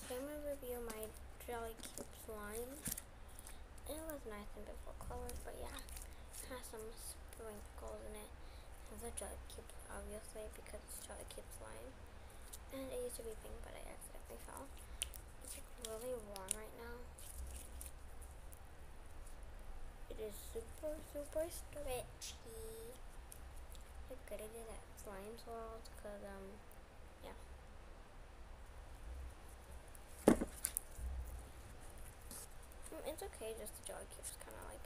today I'm going to review my Jelly Cube slime. It was nice and beautiful colors, but yeah, it has some sprinkles in it. It has a Jelly Cube, obviously, because it's Jelly Cube slime. And it used to be pink, but I accidentally fell. It's like really warm right now. It is super, super stretchy. I'm good at it at Slime's World, because, yeah. It's okay, just the Jelly Cubes kind of like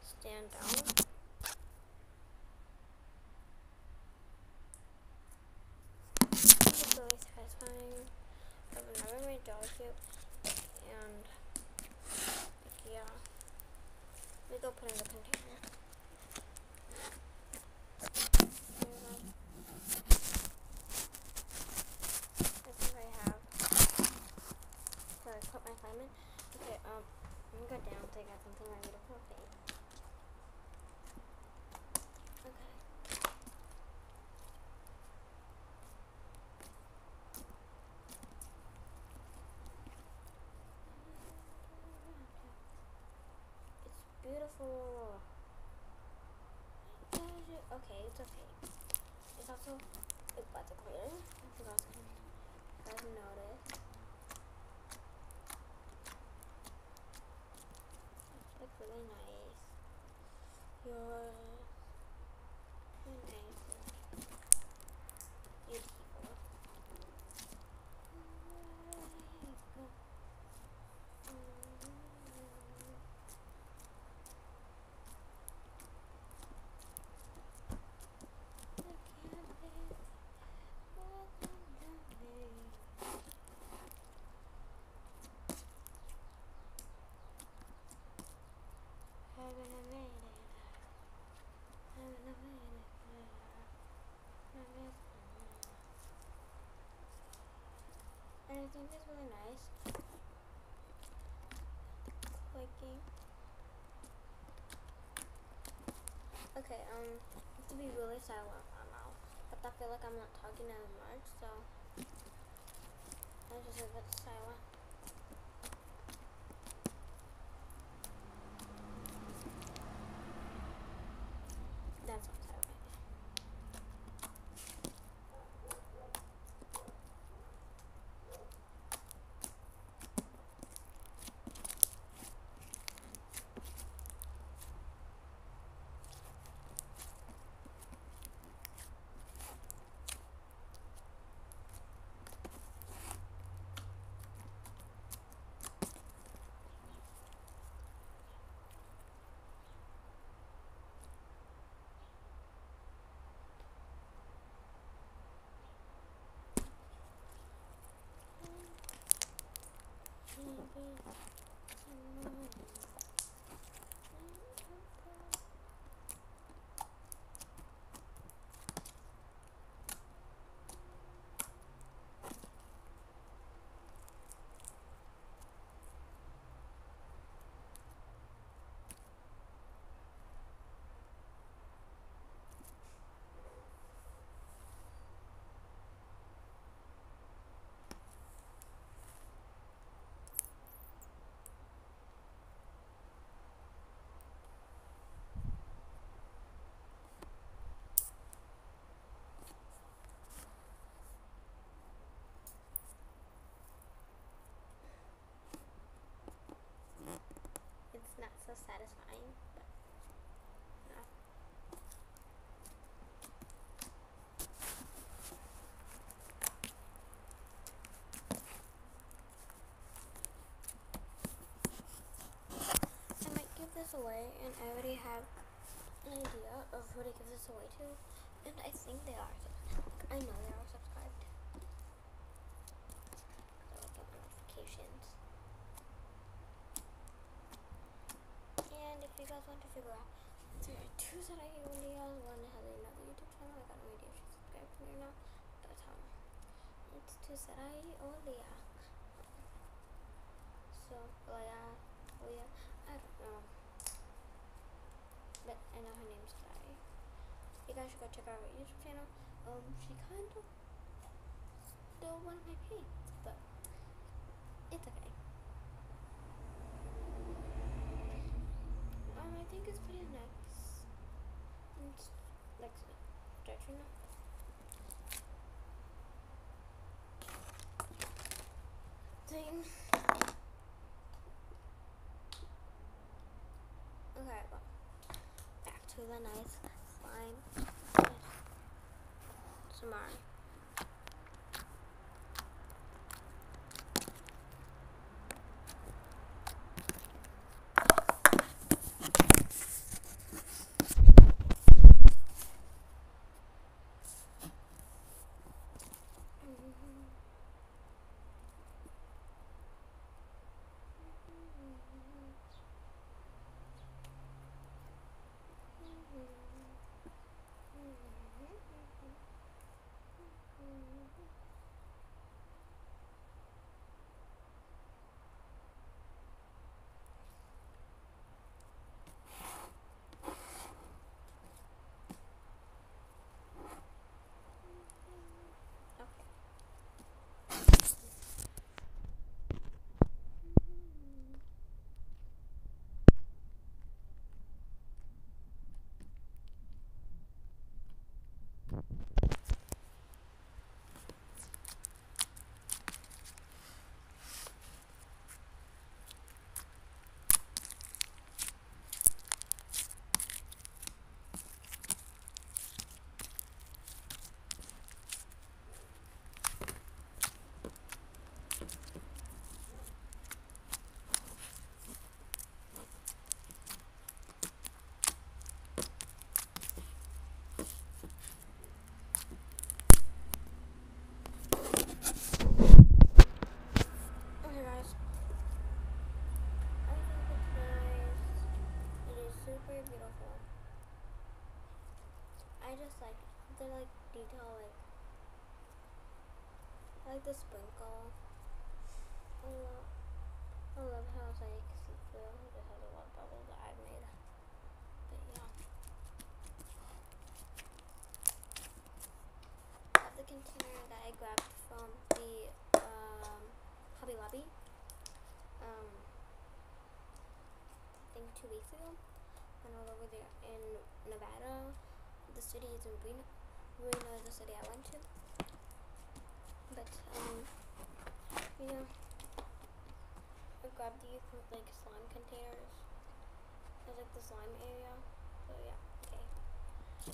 stand out. It's really satisfying. I've never made Jelly Cube, and like, yeah. Let me go put in the container. I think I have. So I put my slime in. Okay, I'm gonna go down so I got something my beautiful face. Okay. It's beautiful. Okay, it's okay. It's also butter clear. I forgot to guys notice. It's like really nice. You're really nice and beautiful. And I think it's really nice. Clicking. Okay, I have to be really silent right now. But I feel like I'm not talking as much, so I just leave it silent. That's not silent. It's not so satisfying, but no. I might give this away, and I already have an idea of who to give this away to, and I think they are. I know they are subscribed. So I get notifications. And if you guys want to figure out, there are two Sarai Olias. One has another YouTube channel. I got no idea if she's subscribed to me or not. But it's two Sarai Olia. So Olia, I don't know. But I know her name's Sarai. You guys should go check out her YouTube channel. She kind of stole one of my paints, but slime. Okay, well, back to the nice slime. Some more. Super beautiful. I just like the detail, I like the sprinkle. I love how it's see through. It has a lot of bubbles that I've made. But yeah. I have the container that I grabbed from the Hobby Lobby. I think 2 weeks ago. When I was over there in Nevada. The city is in Reno. Reno is the city I went to. But yeah. I grabbed these slime containers. There's the slime area. So yeah, okay.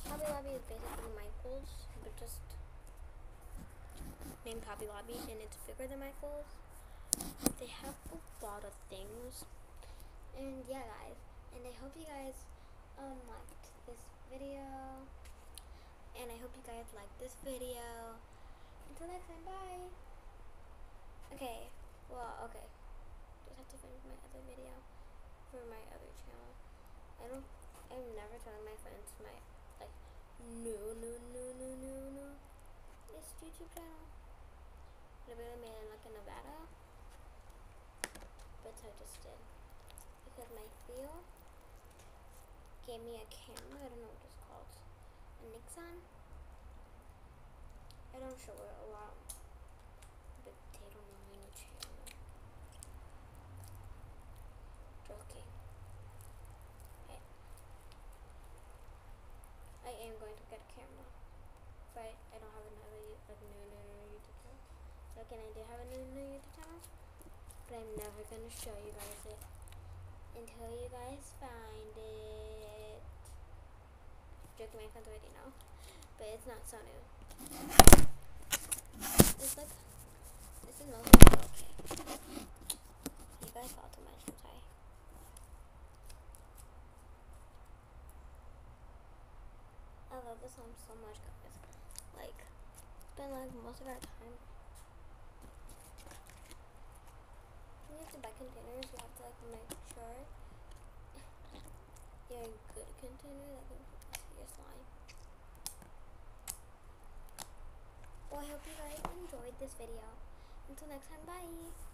Hobby Lobby is basically Michael's, but just named Hobby Lobby, and it's bigger than Michael's. They have a lot of things. And yeah, guys. And I hope you guys liked this video. And I hope you guys liked this video. Until next time, bye. Okay. Well, okay. Just have to finish my other video for my other channel. I'm never telling my friends no. It's YouTube channel. Literally made in Nevada. But I just did. Because my Theo gave me a camera. I don't know what it's called. A Nixon. I don't show it a lot. But they don't know any channel. Joking. I am going to get a camera. But I don't have another new YouTube channel. Again, I do have a new YouTube channel. But I'm never going to show you guys it until you guys find it. Joking, my friends already know. But it's not so new. It's this is mostly okay. You guys saw too much, I'm sorry. I love this song so much, guys. It's been most of our time. When you have to buy containers, you have to make sure you're a good container that can see your slime. Well, I hope you guys enjoyed this video. Until next time, bye!